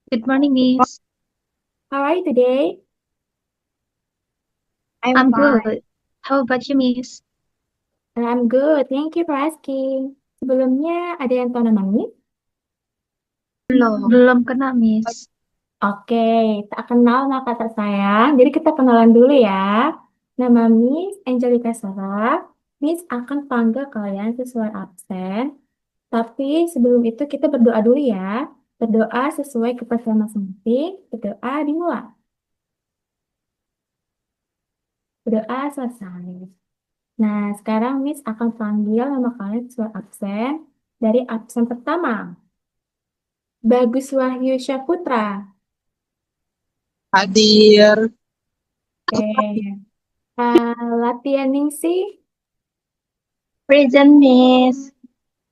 Good morning, Miss. How are you today? I'm good. How about you, Miss? I'm good. Thank you for asking. Sebelumnya ada yang tahu nama ini? Belum kena, Miss. Oke, tak kenal maka tak sayang. Jadi kita kenalan dulu ya. Nama Miss Angelica Sarah. Miss akan panggil kalian sesuai absen. Tapi sebelum itu kita berdoa dulu ya. Berdoa sesuai kepercayaan masing-masing. Berdoa dimulai. Berdoa selesai. Nah, sekarang Miss akan panggil nama kalian sesuai absen. Dari absen pertama. Bagus Wahyu Syaputra. Hadir. Oke. Latihan Ningsi. Present, Miss.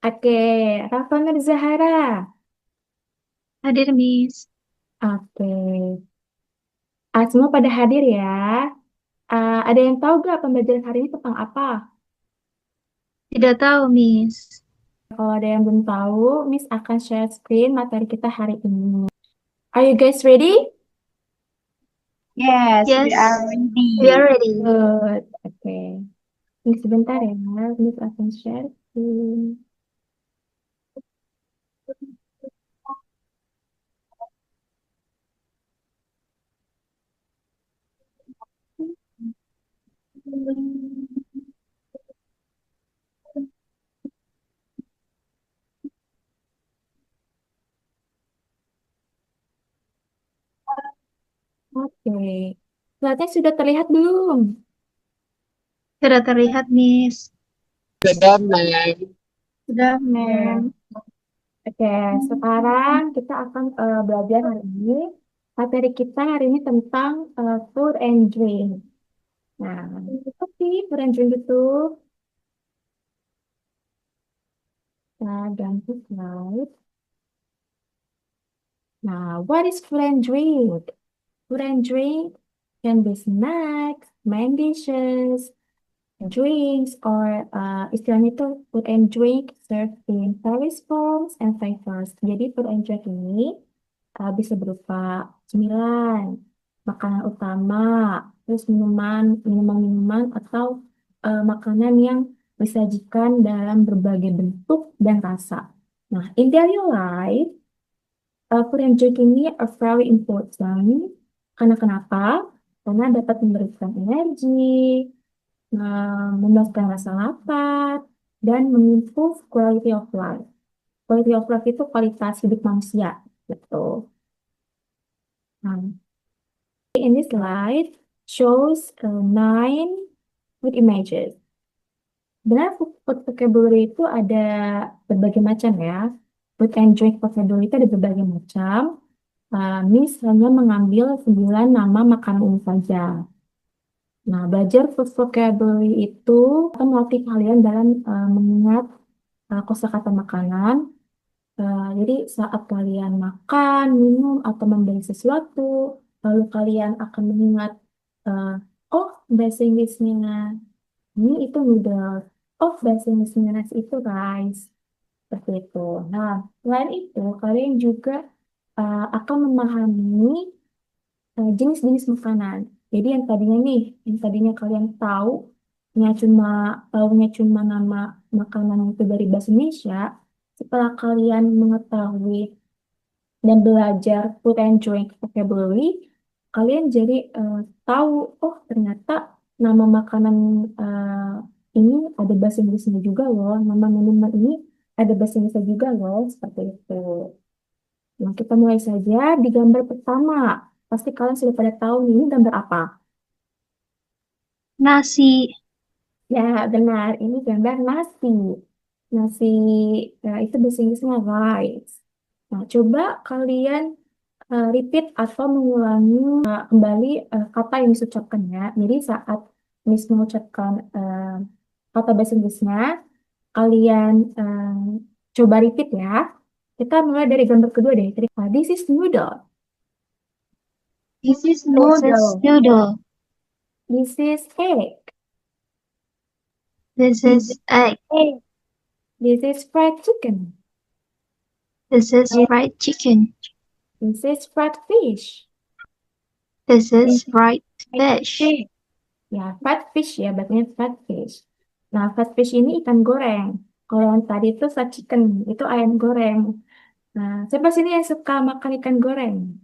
Oke. Rafa Nur Zahara. Hadir, Miss. Oke. Semua pada hadir ya. Ada yang tahu gak pembelajaran hari ini tentang apa? Tidak tahu, Miss. Kalau ada yang belum tahu, Miss akan share screen materi kita hari ini. Are you guys ready? Yes, we Yes, are we are ready. ready. Good. Oke. Ini sebentar ya. Miss akan share screen. Oke. Slide-nya sudah terlihat belum? Sudah terlihat, Miss. Sudah, Ma'am. Sudah, Ya. Ma'am. Oke, sekarang kita akan belajar hari ini. Materi kita hari ini tentang food and drink. Nah, apa sih food and drink itu? Nah, ganti slide. Nah, what is food and drink? Food and drink can be snacks, main dishes, drinks, or istilahnya itu food and drink served in various forms and flavors. Jadi food and drink ini bisa berupa cemilan, makanan utama, terus minuman atau makanan yang disajikan dalam berbagai bentuk dan rasa. Nah, in daily life, food and drink ini are very important. Karena kenapa? Karena dapat memberikan energi, memuaskan rasa lapar, dan mengimprove quality of life. Quality of life itu kualitas hidup manusia, gitu. Nah, in this slide shows nine food images. Benar, food vocabulary itu ada berbagai macam ya. Food and drink vocabulary itu ada berbagai macam. Miss hanya mengambil 9 nama makanan ini saja. Nah, belajar food vocabulary itu akan melatih kalian dalam mengingat kosakata makanan. Jadi saat kalian makan, minum, atau membeli sesuatu, lalu kalian akan mengingat, uh, oh bahasa Inggrisnya ini itu noodles, oh bahasa Inggrisnya nasi itu rice, seperti itu. Nah, selain itu kalian juga akan memahami jenis-jenis makanan. Jadi yang tadinya kalian taunya cuma nama makanan itu dari bahasa Indonesia, setelah kalian mengetahui dan belajar food and drink vocabulary, kalian jadi tahu, oh ternyata nama makanan ini ada bahasa Inggrisnya juga loh, nama minuman ini ada bahasa Inggrisnya juga loh, seperti itu. Nah, kita mulai saja di gambar pertama. Pasti kalian sudah pada tahu nih, ini gambar apa? Nasi. Ya, benar. Ini gambar nasi. Nasi itu bahasa Inggrisnya rice. Nah, coba kalian repeat atau mengulangi kembali kata yang diucapkan ya. Jadi saat Miss mengucapkan kata bahasa Inggrisnya, kalian coba repeat ya. Kita mulai dari gambar kedua deh. Jadi, this is noodle. This is This is noodle. noodle. This is egg. This This is is egg. egg. This is fried chicken. This is fried chicken. This is fried fish. This is fried fish. Ya, fried fish ya, bacanya fried fish. Nah, fried fish ini ikan goreng. Kalau yang tadi itu fried chicken, itu ayam goreng. Nah, siapa sini yang suka makan ikan goreng?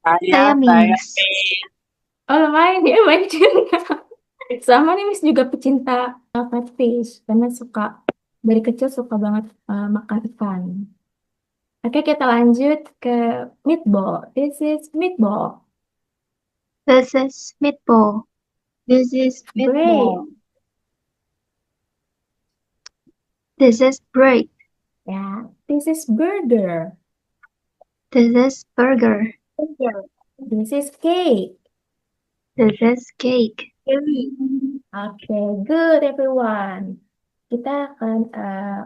Saya, Miss. Oh, main dia main juga. Sama nih, Miss juga pecinta fried fish. Karena suka, dari kecil suka banget makan ikan. Oke, kita lanjut ke meatball. This is meatball. This is meatball. This is Great. meatball. This is bread. Ya, this is burger. This is burger. This is cake. This is cake. Okay, good everyone. Kita akan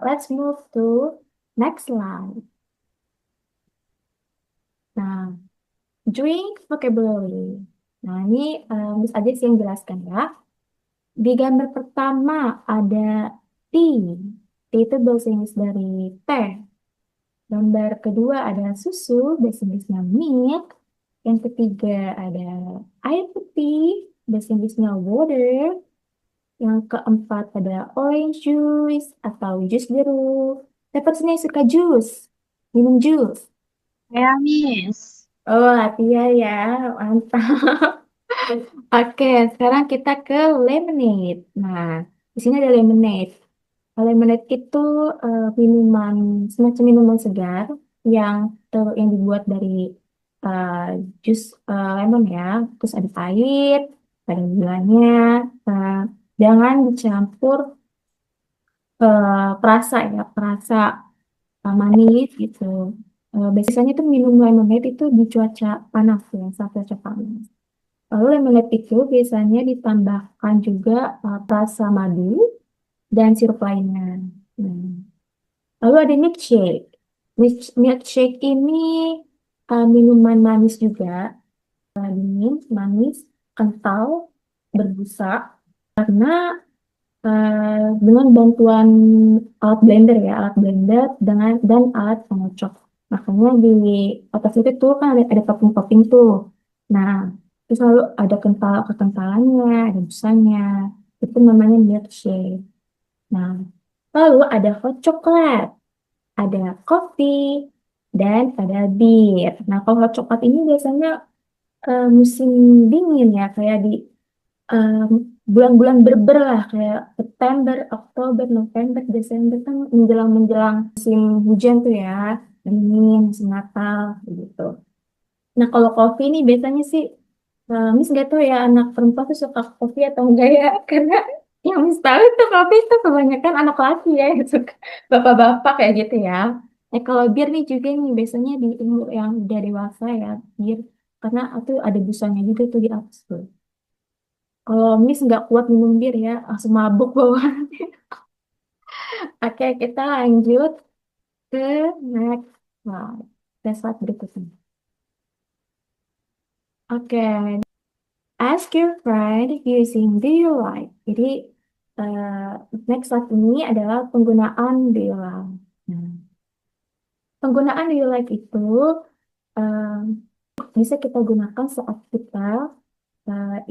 let's move to next slide. Nah, drink vocabulary. Nah, ini Miss aja sih yang jelaskan ya. Di gambar pertama ada tea. Tea itu bahasa Inggris dari teh. Gambar kedua ada susu, bahasa Inggrisnya milk. Yang ketiga ada air putih, bahasa Inggrisnya water. Yang keempat ada orange juice atau jus jeruk. Siapa sini yang suka jus? Minum jus? Saya, Miss. Oh, latihan ya, mantap. Oke, sekarang kita ke lemonade. Nah, di sini ada lemonade. Lemonade itu minuman semacam minuman segar yang yang dibuat dari eh, jus lemon ya. Terus ada air, ada gulanya. eh, Jangan dicampur perasa ya, perasa manis gitu. Biasanya tuh minum lemonade itu di cuaca panas ya, saat cuaca panas. Lalu lemonade itu biasanya ditambahkan juga perasa madu dan sirup lainnya. Nah, lalu ada milkshake. Milkshake ini minuman manis juga, dingin, manis, kental, berbusa, karena dengan bantuan alat blender ya, alat blender dengan dan alat pengocok. Makanya di atas itu tuh kan ada topping-topping tuh. Nah, terus lalu ada kekentalannya, ada busanya. Itu namanya milkshake. Nah, lalu ada hot chocolate, ada coffee, dan ada bir. Nah, kalau hot chocolate ini biasanya musim dingin ya, kayak di em, bulan-bulan berber lah, kayak September, Oktober, November, Desember kan menjelang-menjelang musim hujan tuh ya, dingin, musim Natal, gitu. Nah, kalau kopi ini biasanya sih, Miss nggak tahu ya anak perempuan tuh suka kopi atau enggak ya, karena yang Miss tahu itu kopi itu kebanyakan anak laki ya yang suka, bapak-bapak kayak gitu ya. Kalau bir nih juga nih biasanya di umur yang udah dewasa ya, bir, karena itu ada busanya juga tuh di atas tuh. Kalau Miss nggak kuat minum bir ya, langsung mabuk bawaan. Oke, kita lanjut ke next slide. Ke slide berikutnya. Oke, ask your friend using do you like. Jadi, eh, next slide ini adalah penggunaan do you like. Nah, penggunaan do you like itu eh, bisa kita gunakan saat kita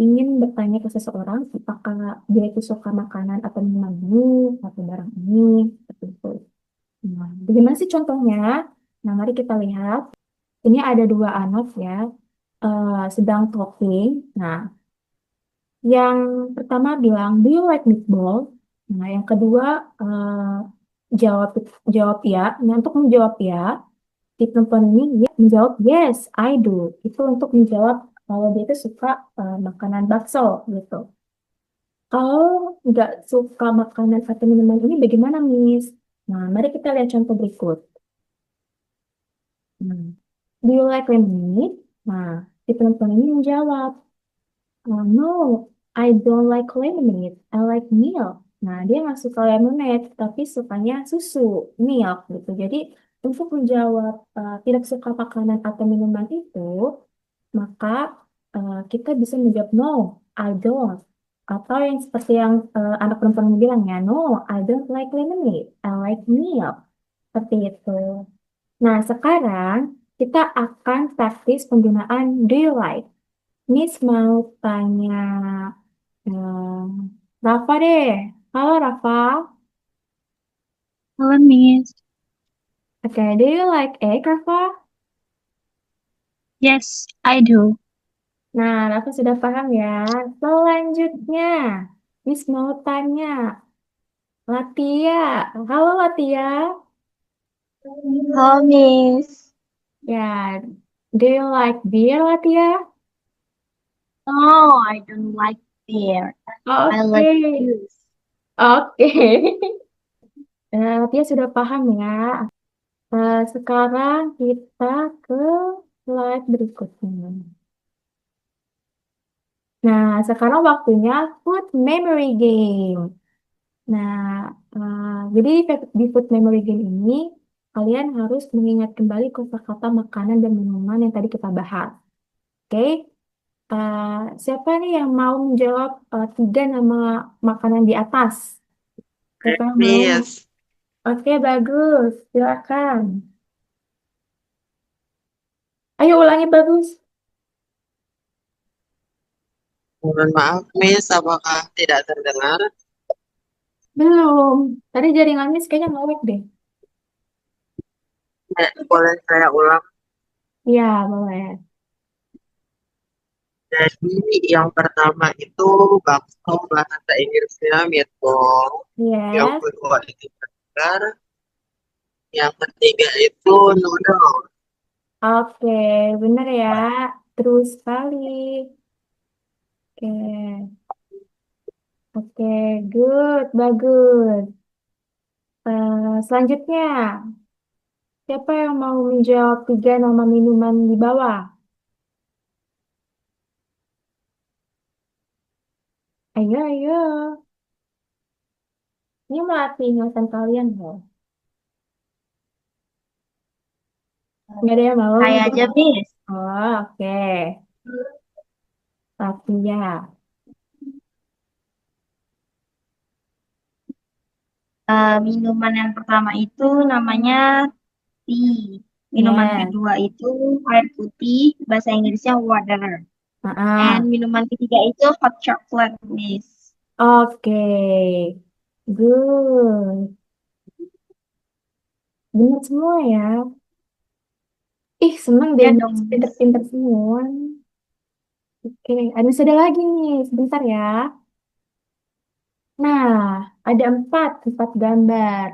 ingin bertanya ke seseorang apakah dia itu suka makanan atau minuman ini atau barang ini seperti itu. Nah, bagaimana sih contohnya? Nah, mari kita lihat. Ini ada dua anak ya, sedang talking. Nah, yang pertama bilang, do you like meatball? Nah, yang kedua jawab jawab ya. Nah, untuk menjawab ya, si perempuan ini dia menjawab yes, I do. Itu untuk menjawab kalau dia itu suka makanan bakso gitu. Kalau nggak suka makanan atau minuman ini bagaimana, Miss? Nah, mari kita lihat contoh berikut. Nah, do you like lemonade? Nah, si perempuan ini menjawab, no, I don't like lemonade. I like milk. Nah, dia nggak suka lemonade, tapi sukanya susu, milk gitu. Jadi, untuk menjawab tidak suka makanan atau minuman itu, maka kita bisa menjawab no, I don't. Atau yang seperti yang anak perempuan ini bilang ya, no, I don't like lemonade, I like milk. Seperti itu. Nah, sekarang kita akan praktis penggunaan do you like. Miss mau tanya eh, Rafa deh. Halo Rafa. Hello, Miss. Oke, do you like egg, Rafa? Yes, I do. Nah, Rafa sudah paham ya. Selanjutnya, Miss mau tanya Latia. Halo Latia. Hello, Miss. Ya, do you like beer, Latia? No, I don't like beer. I Oke, like juice. oke. Latia sudah paham ya. Sekarang kita ke slide berikutnya. Nah, sekarang waktunya food memory game. Nah, jadi di food memory game ini kalian harus mengingat kembali kosakata makanan dan minuman yang tadi kita bahas. Oke, siapa nih yang mau menjawab tiga nama makanan di atas? Siapa yang mau? Miss. Oke, bagus. Silakan. Ayo ulangi bagus. Mohon maaf, Miss. Apakah tidak terdengar? Belum. Tadi jaringan Miss kayaknya nge deh. Boleh saya ulang? Iya, boleh. Jadi yang pertama itu bakso bahasa Inggrisnya meatball. Yang Yes. kedua itu burger. Yang ketiga itu noodle. Oke, bener ya. Terus sekali. Oke, oke, good, bagus. Selanjutnya, siapa yang mau menjawab tiga nama minuman di bawah? Ayo, ayo. Ini melatih ingatan kalian loh. Nggak ada yang mau Saya aja, menjawab? Miss. Oh, oke. Latvia. Minuman yang pertama itu namanya tea. Minuman Yes. kedua itu air putih, bahasa Inggrisnya water. And Ah, minuman ketiga itu hot chocolate, Miss. oke. Good. Benar semua ya. Ih, seneng deh. Ya dong, Miss. Pinter-pinter semua. Oke, ada lagi nih. Sebentar ya. Nah, ada empat gambar.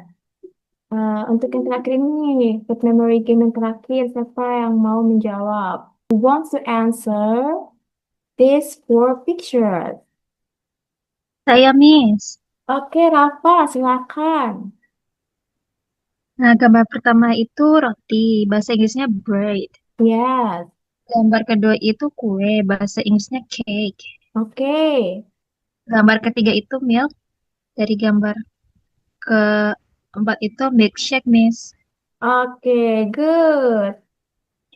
Untuk yang terakhir ini, food memory game yang terakhir, siapa yang mau menjawab? Who wants to answer these four pictures? Saya, Miss. Oke, Rafa, silakan. Nah, gambar pertama itu roti, bahasa Inggrisnya bread. Yes, Gambar kedua itu kue, bahasa Inggrisnya cake. oke. Gambar ketiga itu milk. Dari gambar keempat itu milkshake, Miss. Oke, good.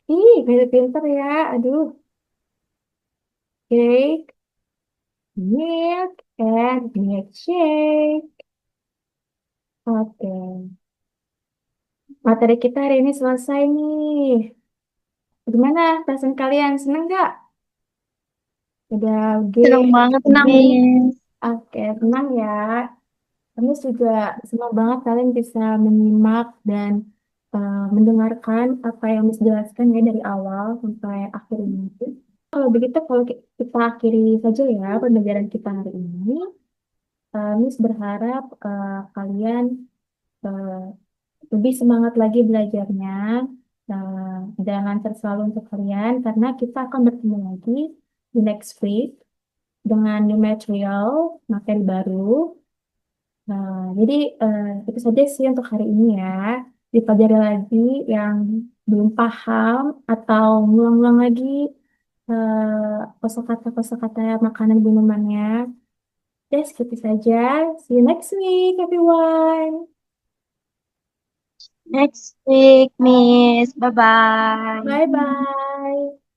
Ih, pinter-pinter ya. Aduh, cake, milk, and milkshake. Oke, materi kita hari ini selesai nih. Gimana perasaan kalian? Seneng nggak? Udah Senang game, banget, game. Miss. Oke, tenang ya. Kami juga senang banget kalian bisa menyimak dan mendengarkan apa yang Miss jelaskan ya dari awal sampai akhir ini. Kalau begitu, kalau kita akhiri saja ya pembelajaran kita hari ini. Miss berharap kalian eh, lebih semangat lagi belajarnya. Eh, dan lancar selalu untuk kalian karena kita akan bertemu lagi di next week dengan new material, materi baru. Nah, jadi itu saja sih untuk hari ini ya. Dipelajari lagi yang belum paham atau ngulang-ngulang lagi kosakata-kosakata makanan minumannya. Ya, seperti saja. See you next week, everyone. Next week, Miss. Bye-bye. Bye-bye.